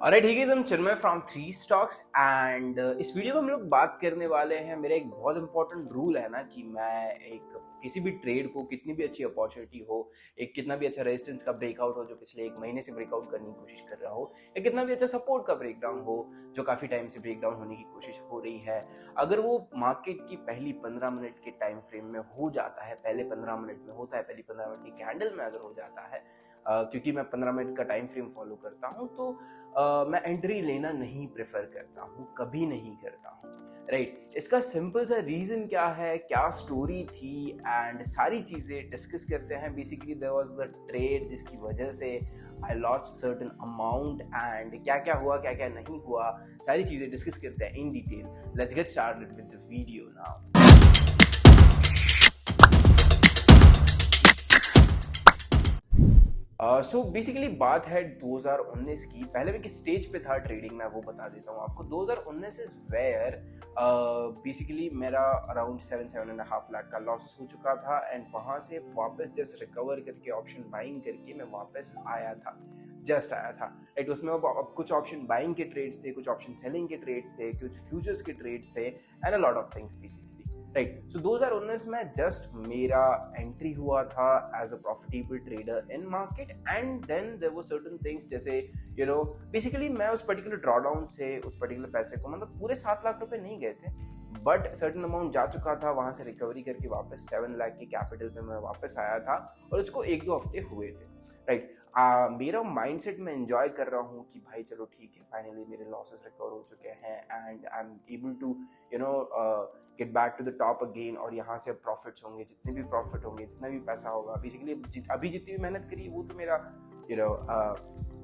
अरे ठीक है, हम चिन्मय फ्रॉम थ्री स्टॉक्स एंड इस वीडियो में हम लोग बात करने वाले हैं। मेरा एक बहुत इंपॉर्टेंट रूल है ना कि मैं एक किसी भी ट्रेड को कितनी भी अच्छी अपॉर्चुनिटी हो, एक कितना भी अच्छा रेजिस्टेंस का ब्रेकआउट हो जो पिछले एक महीने से ब्रेकआउट करने की कोशिश कर रहा हो, या कितना भी अच्छा सपोर्ट का ब्रेकडाउन हो जो काफ़ी टाइम से ब्रेकडाउन होने की कोशिश हो रही है, अगर वो मार्केट की पहली 15 मिनट के टाइम फ्रेम में हो जाता है, पहले 15 मिनट में होता है, पहली 15 मिनट की कैंडल में अगर हो जाता है, क्योंकि मैं 15 मिनट का टाइम फ्रेम फॉलो करता हूँ, तो मैं एंट्री लेना नहीं प्रेफर करता हूँ, कभी नहीं करता हूँ। राइट, इसका सिंपल सा रीजन क्या है, क्या स्टोरी थी, एंड सारी चीजें डिस्कस करते हैं। Basically there was the trade जिसकी वजह से I lost certain amount, and क्या क्या हुआ क्या क्या नहीं हुआ, सारी चीजें डिस्कस करते हैं in detail. Let's get started with the video now. So basically बात है 2019 की। पहले मैं किस स्टेज पे था ट्रेडिंग में वो बता देता हूँ आपको। 2019 इज वेयर बेसिकली मेरा अराउंड 7.5 लाख का लॉसेस हो चुका था, एंड वहाँ से वापस जस्ट रिकवर करके ऑप्शन बाइंग करके मैं वापस आया था, जस्ट आया था। राइट, उसमें अब कुछ ऑप्शन बाइंग के ट्रेड्स थे, कुछ ऑप्शन सेलिंग के ट्रेड्स थे, कुछ फ्यूचर्स के ट्रेड्स थे, and a lot of things basically. Right, so 2019 में जस्ट मेरा एंट्री हुआ था as a profitable trader in market, and then there were certain things, जैसे बेसिकली मैं उस पर्टिकुलर ड्रॉडाउन से उस पर्टिकुलर पैसे को, मतलब पूरे 7 लाख रुपए नहीं गए थे, बट सर्टेन अमाउंट जा चुका था। वहां से रिकवरी करके वापस 7 लाख की कैपिटल पे मैं वापस आया था, और उसको 1-2 हफ्ते हुए थे। राइट, मेरा माइंडसेट में एंजॉय कर रहा हूँ कि भाई चलो ठीक है, फाइनली मेरे लॉसेस रिकवर हो चुके हैं, and I am able to get back to the top again, और यहाँ से अब प्रॉफिट्स होंगे, जितने भी प्रॉफिट होंगे, जितना भी पैसा होगा, बेसिकली अभी जितनी भी मेहनत करी वो तो मेरा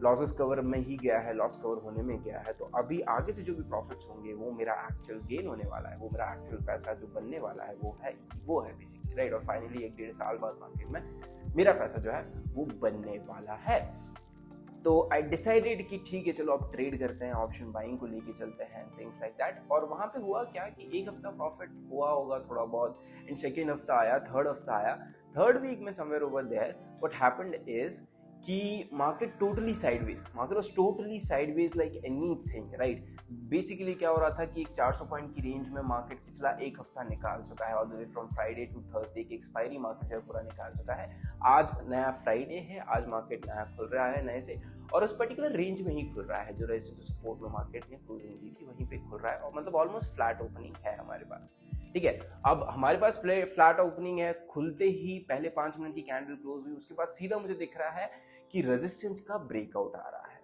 लॉसेस कवर में ही गया है, लॉस कवर होने में गया है। तो अभी आगे से जो भी प्रॉफिट्स होंगे वो मेरा एक्चुअल गेन होने वाला है, वो मेरा एक्चुअल पैसा जो बनने वाला है वो है बेसिकली। राइट, और फाइनली 1-1.5 साल बाद मार्केट में मेरा पैसा जो है वो बनने वाला है। तो आई डिसाइडेड कि ठीक है चलो अब ट्रेड करते हैं, ऑप्शन बाइंग को लेके चलते हैं, थिंग्स लाइक दैट। और वहां पे हुआ क्या कि एक हफ्ता प्रॉफिट हुआ होगा थोड़ा बहुत, एंड सेकेंड हफ्ता आया, थर्ड हफ्ता आया, थर्ड वीक में somewhere over there what happened is कि market totally sideways, market was totally sideways like anything. Right, basically क्या हो रहा था कि एक 400 पॉइंट की रेंज में मार्केट पिछला एक हफ्ता निकाल चुका है, all the way from Friday to Thursday की एक्सपायरी मार्केट जो है पूरा निकाल चुका है। आज नया फ्राइडे है, आज मार्केट नया खुल रहा है नए से, और उस पर्टिकुलर रेंज में ही खुल रहा है जो रेजिस्टेंस सपोर्ट में मार्केट ने क्लोजिंग दी थी वहीं पे खुल रहा है, और मतलब ऑलमोस्ट फ्लैट ओपनिंग है हमारे पास। ठीक है, अब हमारे पास फ्लैट ओपनिंग है, खुलते ही पहले 5 मिनट की कैंडल क्लोज हुई, उसके बाद सीधा मुझे दिख रहा है कि रेजिस्टेंस का ब्रेकआउट आ रहा है।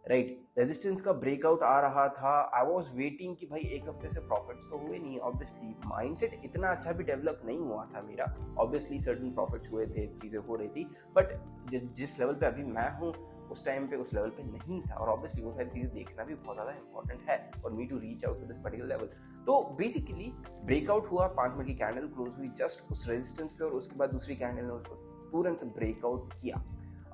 राइट, रेजिस्टेंस का ब्रेकआउट आ रहा था। आई वॉज वेटिंग कि भाई एक हफ्ते से प्रॉफिट्स तो हुए नहीं, ऑब्वियसली माइंडसेट इतना अच्छा भी डेवलप नहीं हुआ था मेरा, ऑब्वियसली सर्टेन प्रॉफिट्स हुए थे, चीज़ें हो रही थी, बट जिस लेवल पे अभी मैं हूँ उस टाइम पे उस लेवल पे नहीं था, और ऑब्वियसली वो सारी चीज़ें देखना भी बहुत ज़्यादा इंपॉर्टेंट है for me to reach out to this particular level. तो बेसिकली ब्रेकआउट हुआ, 5 मिनट की कैंडल क्लोज हुई जस्ट उस रेजिस्टेंस पे, और उसके बाद दूसरी कैंडल ने उसको तुरंत ब्रेकआउट किया।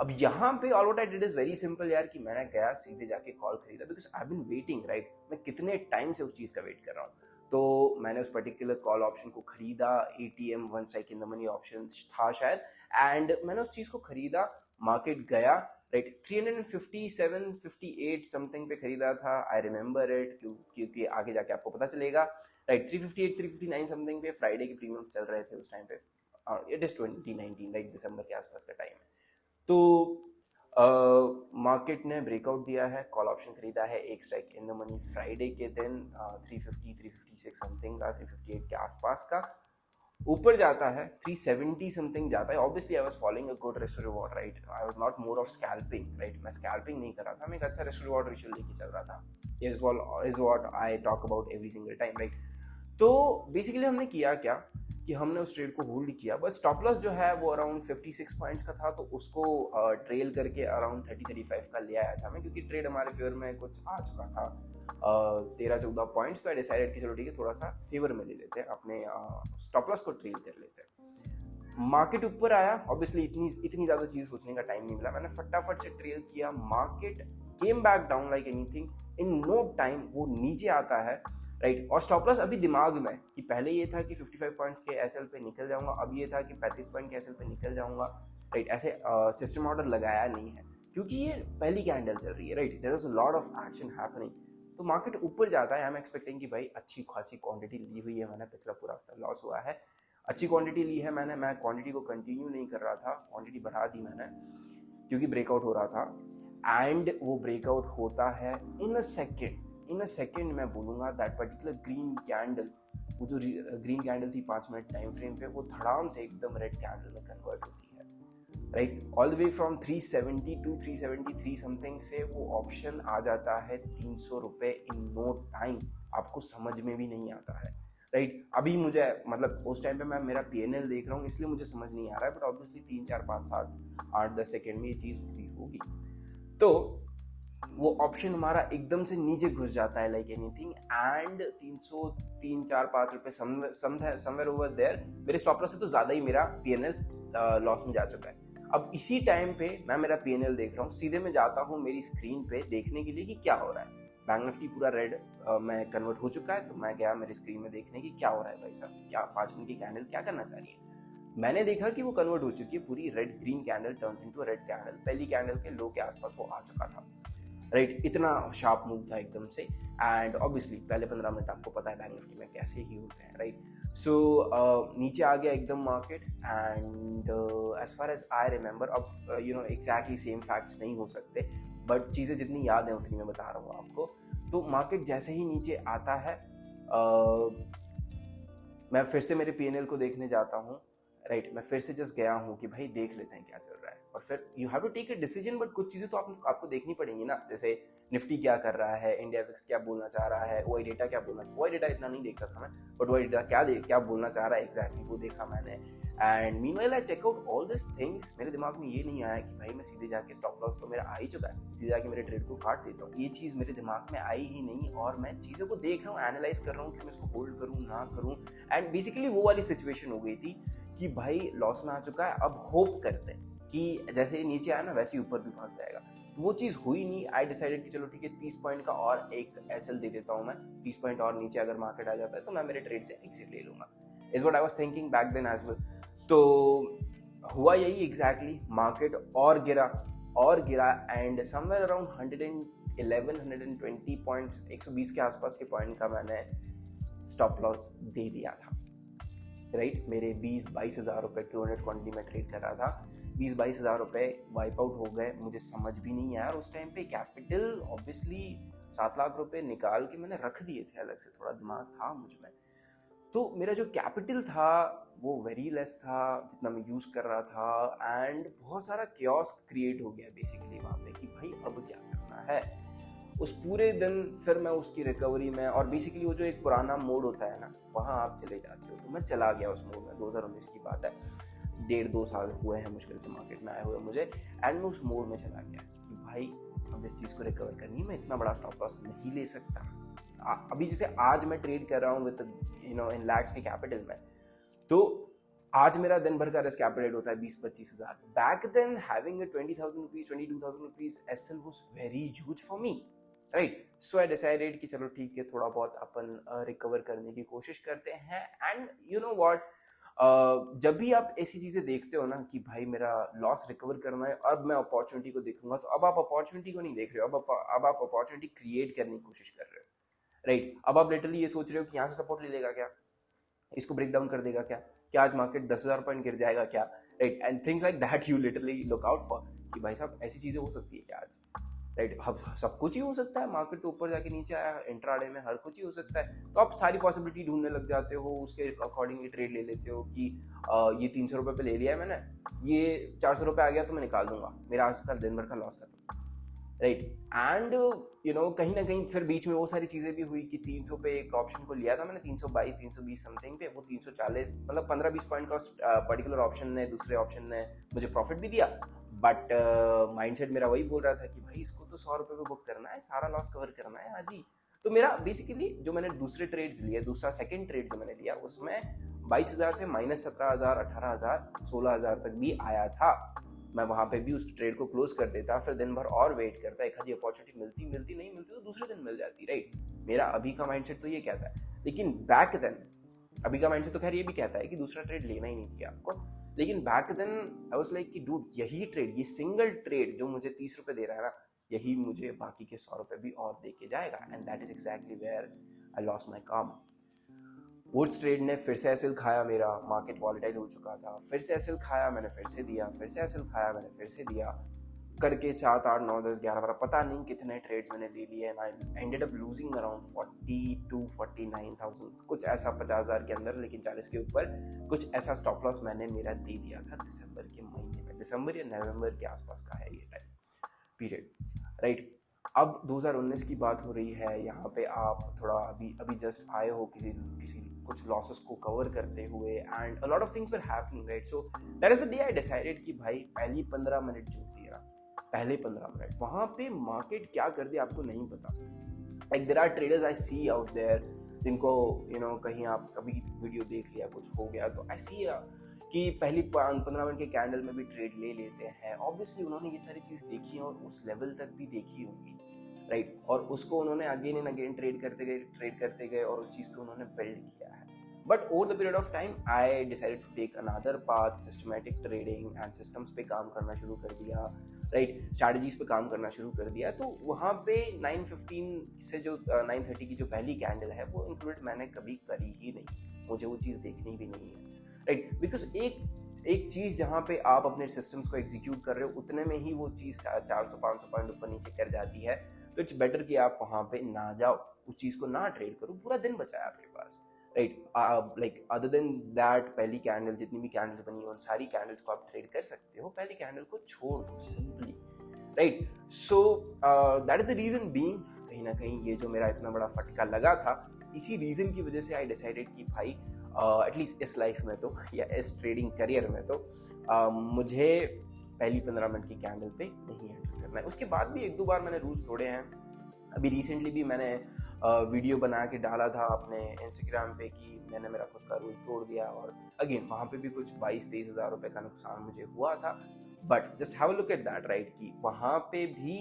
अब यहाँ पे all what I did is very simple यार, कि मैंने गया सीधे जाके कॉल खरीदा, because I been waiting. Right, मैं कितने टाइम से उस चीज़ का वेट कर रहा हूँ, तो मैंने उस पर्टिकुलर कॉल ऑप्शन को खरीदा। ATM one strike in the money option था शायद, एंड मैंने उस चीज़ को खरीदा, मार्केट गया। राइट, 357 58 समथिंग पे खरीदा था, आई रिमेंबर इट, क्योंकि आगे जाके आपको पता चलेगा। राइट, 358 359 समथिंग पे फ्राइडे के प्रीमियम चल रहे थे उस टाइम पे, इट इज 2019, राइट, दिसंबर के आसपास का टाइम है। तो मार्केट ने ब्रेकआउट दिया है, कॉल ऑप्शन खरीदा है एक strike in the money Friday के दिन, 350 356 समथिंग का, 358 के आसपास का, ऊपर जाता है 370 समथिंग जाता है। Obviously I was following a good risk reward. Right, I was not more of scalping. Right, मैं स्कैल्पिंग नहीं कर रहा था, मैं एक अच्छा रिस्क रिवॉर्ड रेशियो लेके चल रहा था, is what I talk about every single time. Right, तो बेसिकली हमने किया क्या कि हमने उस ट्रेड को होल्ड किया, बट स्टॉप लॉस जो है वो अराउंड 56 पॉइंट्स का था, तो उसको ट्रेल करके अराउंड 30-35 का ले आया था मैं, क्योंकि ट्रेड हमारे फेवर में कुछ आ चुका था 13-14 पॉइंट्स। तो आई डिसाइडेड कि चलो ठीक है, थोड़ा सा फेवर में ले लेते हैं, अपने स्टॉप लॉस को ट्रेल कर लेते हैं। मार्केट ऊपर आया, ऑब्वियसली इतनी ज़्यादा चीज़ सोचने का टाइम नहीं मिला, मैंने फटाफट से ट्रेल किया। Market came back down like anything, in no time वो नीचे आता है। राइट, और स्टॉप लॉस अभी दिमाग में कि पहले ये था कि 55 पॉइंट्स के एसएल पे निकल जाऊंगा, अब ये था कि 35 पॉइंट के एसएल पे निकल जाऊंगा। राइट, ऐसे सिस्टम ऑर्डर लगाया नहीं है, क्योंकि ये पहली कैंडल चल रही है, right, there is a lot of action happening. तो मार्केट ऊपर जाता है, आई एम एक्सपेक्टिंग कि भाई अच्छी खासी क्वांटिटी ली हुई है मैंने, पिछला पूरा हफ्ता लॉस हुआ है, अच्छी क्वांटिटी ली है मैंने, मैं क्वांटिटी को कंटिन्यू नहीं कर रहा था, क्वांटिटी बढ़ा दी मैंने क्योंकि ब्रेकआउट हो रहा था। एंड वो ब्रेकआउट होता है इन अ सेकेंड मैं बोलूँगा दैट पर्टिकुलर ग्रीन कैंडल, वो जो ग्रीन कैंडल थी 5 मिनट टाइम फ्रेम पे, वो धड़ाम से एकदम रेड कैंडल में कन्वर्ट होती है, right, all the way from 370 to 373 something से वो ऑप्शन आ जाता है 300 रुपये इन नो टाइम, आपको समझ में भी नहीं आता है, राइट। अभी मुझे मतलब उस टाइम पे मैं मेरा PNL देख रहा हूँ इसलिए मुझे समझ नहीं आ रहा है, बट ऑब्वियसली 3 4 5 7 8 10 सेकेंड में ये चीज़ हुई होगी। तो वो ऑप्शन हमारा एकदम से नीचे घुस जाता है लाइक एनीथिंग, एंड 303 4 5 रुपये समवेयर ओवर देयर, मेरे स्टॉप लॉस से तो ज़्यादा ही मेरा PNL लॉस में जा चुका है। अब इसी टाइम पे मैं मेरा PNL देख रहा हूँ, सीधे मैं जाता हूँ मेरी स्क्रीन पे देखने के लिए कि क्या हो रहा है। बैंक निफ्टी पूरा रेड में कन्वर्ट हो चुका है, तो मैं गया मेरी स्क्रीन में देखने की क्या हो रहा है भाई साहब, क्या 5 मिनट की कैंडल क्या करना चाह रही है। मैंने देखा कि वो कन्वर्ट हो चुकी है, पूरी red green candle turns into red candle, पहली कैंडल के लो के आसपास वो आ चुका था, राइट, इतना शार्प मूव था एकदम से। एंड ऑब्वियसली पहले 15 मिनट आपको पता है बैंक निफ्टी में कैसे ही होते हैं, राइट। सो नीचे आ गया एकदम market, and as far as I remember, अब you know exactly same facts नहीं हो सकते, बट चीज़ें जितनी याद है उतनी मैं बता रहा हूँ आपको। तो मार्केट जैसे ही नीचे आता है, मैं फिर से मेरे PNL को देखने जाता हूँ, राइट, मैं फिर से जस्ट गया हूँ कि भाई देख लेते हैं क्या चल रहा है, और फिर you have to take a decision, but कुछ चीज़ें तो आपको देखनी पड़ेंगी ना, जैसे निफ्टी क्या कर रहा है, इंडिया विक्स क्या बोलना चाह रहा है, OI डेटा क्या बोलना, OI डेटा इतना नहीं देखता था मैं, बट OI डेटा क्या बोलना चाह रहा है एग्जैक्टली वो देखा मैंने। And meanwhile I check out all this things, मेरे दिमाग में ये नहीं आया कि भाई मैं सीधे जाके स्टॉप लॉस तो मेरा आ ही चुका है, सीधे जाके मेरे ट्रेड को काट देता हूँ, ये चीज़ मेरे दिमाग में आई ही नहीं, और मैं चीज़ों को देख रहा हूँ, एनालाइज कर रहा हूँ कि मैं इसको होल्ड करूँ ना करूँ। एंड बेसिकली वो वाली सिचुएशन हो गई थी कि भाई लॉस में आ चुका है, अब होप करते हैं कि जैसे नीचे आया ना वैसे ही ऊपर भी भाग जाएगा, तो वो चीज़ हुई नहीं। आई डिसाइडेड कि चलो ठीक है 30 पॉइंट का और एक SL दे देता हूँ मैं, 30 पॉइंट और नीचे अगर मार्केट आ जाता है तो मैं मेरे ट्रेड से एग्जिट ले लूँगा, is what I was thinking back then as well. तो हुआ यही एग्जैक्टली, मार्केट और गिरा एंड समवेयर अराउंड 111 120 पॉइंट्स, 120 के आसपास के पॉइंट का मैंने स्टॉप लॉस दे दिया था, राइट। मेरे 20-22 हज़ार रुपये 200 क्वांटिटी में ट्रेड कर रहा था, 20-22 हज़ार रुपये वाइप आउट हो गए, मुझे समझ भी नहीं आया। उस टाइम पे कैपिटल ऑब्वियसली 7 लाख रुपए निकाल के मैंने रख दिए थे अलग से, थोड़ा दिमाग था मुझ में, तो मेरा जो कैपिटल था वो वेरी लेस था जितना मैं यूज़ कर रहा था, एंड बहुत सारा क्योस क्रिएट हो गया बेसिकली वहाँ पे कि भाई अब क्या करना है। उस पूरे दिन फिर मैं उसकी रिकवरी में, और बेसिकली वो जो एक पुराना मोड होता है ना, वहाँ आप चले जाते हो, तो मैं चला गया उस मोड में। 2019 की बात है, 1.5-2 साल हुए हैं मुश्किल से मार्केट में आए हुए मुझे, एंड मैं उस मोड में चला गया कि भाई अब इस चीज़ को रिकवर करनी है, मैं इतना बड़ा स्टॉप लॉस नहीं ले सकता। अभी जैसे आज मैं ट्रेड कर रहा हूँ विद इन लैक्स के कैपिटल में, तो आज मेरा दिन भर का रिस्क कैपिटल होता है 20-25 हज़ार। Back then having 20,000 rupees 22,000 rupees SL was very huge for me, right. So I decided कि चलो ठीक है, थोड़ा बहुत अपन रिकवर करने की कोशिश करते हैं। एंड यू नो व्हाट, जब भी आप ऐसी चीजें देखते हो ना कि भाई मेरा लॉस रिकवर करना है, अब मैं अपॉर्चुनिटी को देखूंगा, तो अब आप अपॉर्चुनिटी को नहीं देख रहे हो, अब आप अपॉर्चुनिटी क्रिएट करने की कोशिश कर रहे हो, राइट। अब आप लिटरली ये सोच रहे हो कि यहाँ से सपोर्ट ले लेगा क्या, इसको ब्रेक डाउन कर देगा क्या आज मार्केट 10,000 पॉइंट गिर जाएगा क्या, right. And things like that you literally look out for कि भाई साहब ऐसी चीजें हो सकती है क्या आज, राइट। अब सब कुछ ही हो सकता है, मार्केट तो ऊपर जाके नीचे आया, इंट्राडे में हर कुछ ही हो सकता है, तो आप सारी पॉसिबिलिटी ढूंढने लग जाते हो, उसके अकॉर्डिंगली ट्रेड ले लेते हो कि ये 300 रुपये पे ले लिया है मैंने, ये 400 रुपये आ गया तो मैं निकाल दूंगा, मेरा आज का दिन भर का लॉस खत्म, राइट। एंड यू नो कहीं ना कहीं फिर बीच में वो सारी चीज़ें भी हुई कि 300 पे एक ऑप्शन को लिया था मैंने, 322 320 समथिंग पे, वो 340 मतलब 15-20 पॉइंट का पर्टिकुलर ऑप्शन ने, दूसरे ऑप्शन ने मुझे प्रॉफिट भी दिया, बट माइंडसेट मेरा वही बोल रहा था कि भाई इसको तो 100 रुपये पे बुक करना है, सारा लॉस कवर करना है आज ही। तो मेरा बेसिकली जो मैंने दूसरे ट्रेड्स लिए, दूसरा सेकेंड ट्रेड जो मैंने लिया, उसमें 22,000 से -17,000 18,000 16,000 तक भी आया था। मैं वहाँ पे भी उस ट्रेड को क्लोज कर देता, फिर दिन भर और वेट करता, एक आधी अपॉर्चुनिटी मिलती नहीं मिलती तो दूसरे दिन मिल जाती, राइट। मेरा अभी का माइंडसेट तो ये कहता है। लेकिन बैक देन अभी का माइंडसेट तो खैर ये भी कहता है कि दूसरा ट्रेड लेना ही नहीं चाहिए आपको, लेकिन back then I was like कि डूड यही ट्रेड, ये सिंगल ट्रेड जो मुझे 30 रुपए दे रहा है ना, यही मुझे बाकी के 100 रुपए भी और दे के जाएगा, and that is exactly where I lost my काम। उस ट्रेड ने फिर से एसएल खाया मेरा, मार्केट वॉलेटाइल हो चुका था, फिर से एसएल खाया, मैंने फिर से दिया, फिर से एसएल खाया, मैंने फिर से दिया, करके 7 8 9 10 11 12 पता नहीं कितने ट्रेड्स मैंने ले लिए, and I ended up losing around 40 to 49,000 कुछ ऐसा, 50,000 के अंदर, लेकिन 40 के ऊपर कुछ ऐसा स्टॉप लॉस मैंने मेरा दे दिया था दिसंबर के महीने में, दिसंबर या नवंबर के आसपास का है ये टाइम पीरियड, राइट। अब 2019 की बात हो रही है, यहाँ पे आप थोड़ा अभी अभी जस्ट आए हो किसी किसी कुछ लॉसेस को कवर करते हुए, and a lot of things were happening, right. So that is the day I decided कि भाई पहली 15 मिनट जो होती है ना, पहले 15 मिनट वहाँ पे मार्केट क्या कर दे आपको नहीं पता। Like there are traders I see out there जिनको कहीं आप कभी वीडियो देख लिया, कुछ हो गया तो आई सी कि पहली 15 मिनट के कैंडल में भी ट्रेड ले लेते हैं। ऑब्वियसली उन्होंने ये सारी चीज़ देखी है और उस लेवल तक भी देखी होगी, राइट, और उसको उन्होंने अगेन एंड अगेन ट्रेड करते गए और उस चीज़ पे उन्होंने बिल्ड किया है। But over the period of time I decided to take another path, systematic trading and systems पे काम करना शुरू कर दिया, राइट, स्ट्रैटेजीज पे काम करना शुरू कर दिया। तो वहाँ पे 9:15 से जो 9:30 की जो पहली कैंडल है वो इंक्लूड मैंने कभी करी ही नहीं, मुझे वो चीज़ देखनी भी नहीं है, राइट, बिकॉज एक चीज़ जहाँ पे आप अपने सिस्टम्स को एग्जीक्यूट कर रहे हो उतने में ही वो चीज़ 400-500 पॉइंट ऊपर नीचे कर जाती है, तो इट्स बेटर कि आप वहाँ पे ना जाओ, उस चीज़ को ना ट्रेड करो, पूरा दिन बचा है आपके पास, right. Like other than that, पहली कैंडल, जितनी भी कैंडल्स बनी उन सारी कैंडल्स को आप ट्रेड कर सकते हो, पहली कैंडल को छोड़ दो simply, right. So that is the reason being, कहीं ना कहीं ये जो मेरा इतना बड़ा फटका लगा था, इसी रीजन की वजह से आई डिसाइडेड कि भाई एटलीस्ट इस लाइफ में तो, या इस ट्रेडिंग करियर में तो मुझे पहली 15 मिनट की कैंडल पे नहीं एंटर करना है। उसके बाद भी 1-2 बार मैंने रूल्स तोड़े हैं। अभी रिसेंटली भी मैंने वीडियो बना के डाला था अपने इंस्टाग्राम पे कि मैंने मेरा खुद का रूल तोड़ दिया, और अगेन वहाँ पे भी कुछ 22-23 हज़ार रुपये का नुकसान मुझे हुआ था। But just have a look at that, right, कि वहाँ पे भी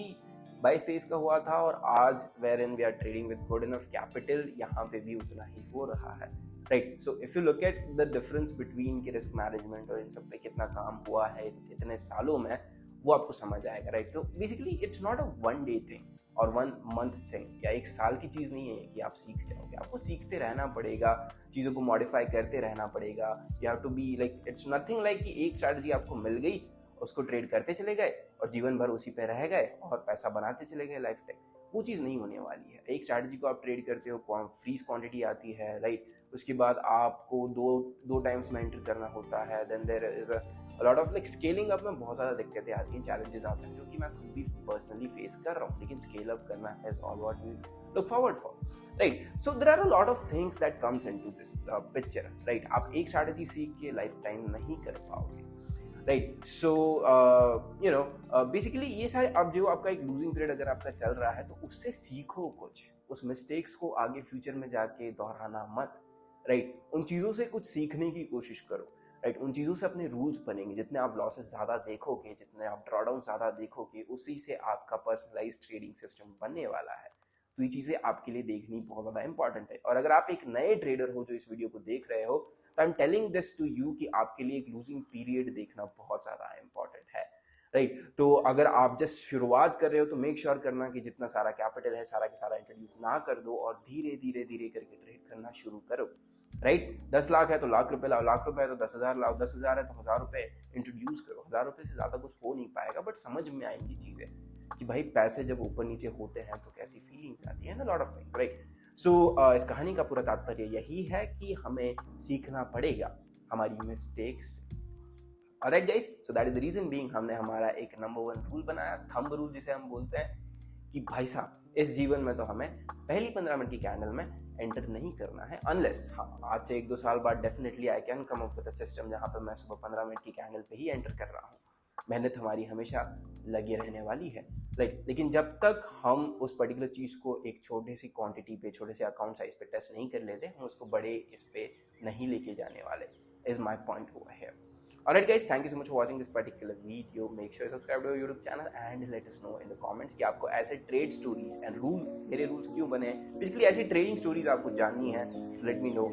22-23 का हुआ था, और आज where in we are trading with good enough capital, यहाँ पे भी उतना ही हो रहा है, right. So if you look at the difference between की रिस्क मैनेजमेंट और इन सब पे कितना काम हुआ है इतने सालों में, वो आपको समझ आएगा, राइट। तो basically it's not a 1 day thing और 1 मंथ थिंग, या 1 साल की चीज़ नहीं है कि आप सीख जाओगे, आपको सीखते रहना पड़ेगा, चीज़ों को मॉडिफाई करते रहना पड़ेगा। You have to be like, it's nothing like कि एक स्ट्रैटेजी आपको मिल गई, उसको ट्रेड करते चले गए और जीवन भर उसी पे रह गए और पैसा बनाते चले गए लाइफ टाइम, वो चीज़ नहीं होने वाली है। एक स्ट्रैटेजी को आप ट्रेड करते हो, फ्रीज क्वांटिटी आती है, राइट, उसके बाद आपको दो टाइम्स में एंटर करना होता है, then there is a lot of like scaling up में बहुत ज़्यादा दिक्कतें आती हैं, चैलेंजेस आते हैं, जो कि मैं खुद भी पर्सनली फेस कर रहा हूँ, लेकिन स्केल अप करना is all what we look forward for, right. So there are a lot of things that comes into this picture, right. आप एक स्ट्रैटेजी सीख के लाइफ टाइम नहीं कर पाओगे, राइट। सो बेसिकली ये सारे, अब जो आपका एक लूजिंग पीरियड अगर आपका चल रहा है तो उससे सीखो कुछ, उस मिस्टेक्स को आगे फ्यूचर में जाके दोहराना मत, राइट। उन चीज़ों से कुछ सीखने की कोशिश करो, राइट। उन चीज़ों से अपने रूल्स बनेंगे, जितने आप लॉसेस ज़्यादा देखोगे, जितने आप ड्रॉडाउन ज़्यादा देखोगे, उसी से आपका पर्सनलाइज्ड ट्रेडिंग सिस्टम बनने वाला है। तो ये चीज़ें आपके लिए देखनी बहुत ज़्यादा इंपॉर्टेंट है। और अगर आप एक नए ट्रेडर हो जो इस वीडियो को देख रहे हो, तो I am telling this to you कि आपके लिए एक लूजिंग पीरियड देखना बहुत ज़्यादा इंपॉर्टेंट है, राइट। तो अगर आप जस्ट शुरुआत कर रहे हो तो मेक श्योर करना कि जितना सारा कैपिटल है सारा के सारा इंट्रोड्यूस ना कर दो, और धीरे धीरे धीरे करके ट्रेड करना शुरू करो, राइट। 10 लाख है तो लाख रुपए लाओ, लाख रुपए है तो 10,000 लाओ, 10,000 है तो 1,000 रुपए इंट्रोड्यूस करो। 1,000 रुपए से ज़्यादा कुछ हो नहीं पाएगा, बट समझ में आएंगी चीज़ें कि भाई पैसे जब ऊपर नीचे होते हैं तो कैसी फीलिंग्स आती है ना, लॉट ऑफ थिंग्स, राइट। सो इस कहानी का पूरा तात्पर्य यही है कि हमें सीखना पड़ेगा हमारी mistakes. Alright guys, so that is the reason being हमने हमारा एक नंबर 1 रूल बनाया, थंब रूल जिसे हम बोलते हैं, कि भाई साहब इस जीवन में तो हमें पहली 15 मिनट की कैंडल में एंटर नहीं करना है, अनलेस हाँ आज से 1-2 साल बाद definitely I can come up with a system जहाँ पे मैं सुबह 15 मिनट की कैंडल पे ही एंटर कर रहा हूँ। मेहनत हमारी हमेशा लगी रहने वाली है, राइट। लेकिन जब तक हम उस पर्टिकुलर चीज़ को एक छोटे सी क्वांटिटी पे, छोटे से अकाउंट साइज पे टेस्ट नहीं कर लेते, हम उसको बड़े इस पे नहीं लेके जाने वाले, is my point over here. Alright guys, thank you so much for watching this particular video. Make sure you subscribe to our YouTube channel and let us know in the comments कि आपको ऐसे trade stories and rule, मेरे rules क्यों बने, basically ऐसी trading stories आपको जाननी है, let me know.